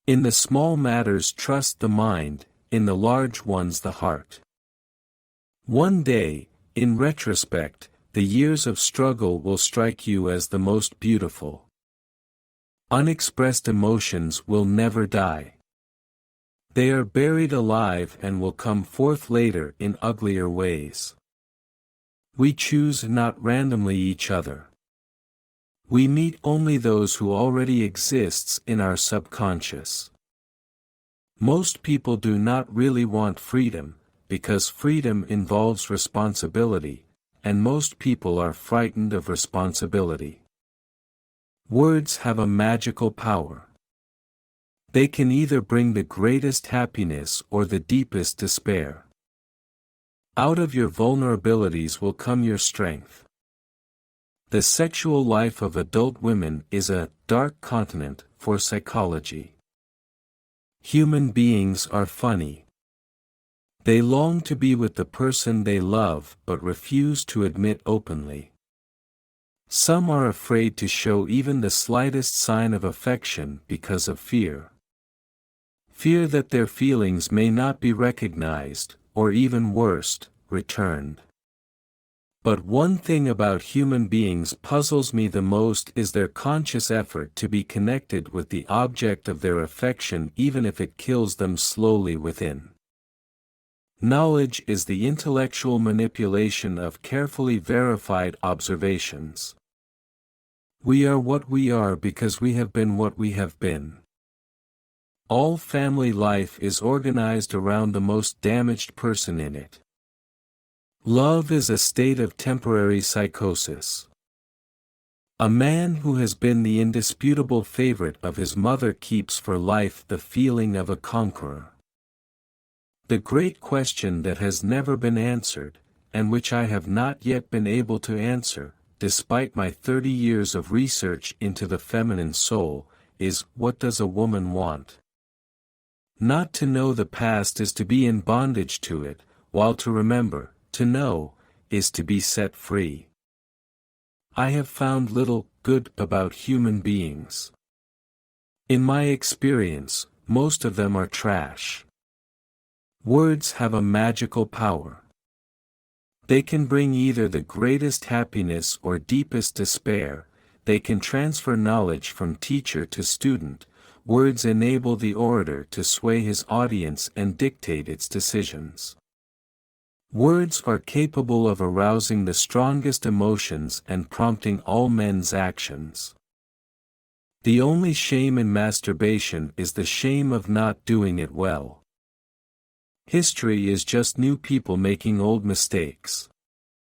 In the small matters trust the mind, in the large ones the heart. One day, in retrospect, the years of struggle will strike you as the most beautiful. Unexpressed emotions will never die. They are buried alive and will come forth later in uglier ways. We choose not randomly each other. We meet only those who already exists in our subconscious. Most people do not really want freedom, because freedom involves responsibility, and most people are frightened of responsibility. Words have a magical power. They can either bring the greatest happiness or the deepest despair. Out of your vulnerabilities will come your strength. The sexual life of adult women is a dark continent for psychology. Human beings are funny. They long to be with the person they love but refuse to admit openly. Some are afraid to show even the slightest sign of affection because of fear. Fear that their feelings may not be recognized, or even worse, returned. But one thing about human beings puzzles me the most is their conscious effort to be connected with the object of their affection even if it kills them slowly within. Knowledge is the intellectual manipulation of carefully verified observations. We are what we are because we have been what we have been. All family life is organized around the most damaged person in it. Love is a state of temporary psychosis. A man who has been the indisputable favorite of his mother keeps for life the feeling of a conqueror. The great question that has never been answered, and which I have not yet been able to answer, despite my 30 years of research into the feminine soul, is, what does a woman want? Not to know the past is to be in bondage to it, while to remember, to know, is to be set free. I have found little good about human beings. In my experience, most of them are trash. Words have a magical power. They can bring either the greatest happiness or deepest despair. They can transfer knowledge from teacher to student. Words enable the orator to sway his audience and dictate its decisions. Words are capable of arousing the strongest emotions and prompting all men's actions. The only shame in masturbation is the shame of not doing it well. History is just new people making old mistakes.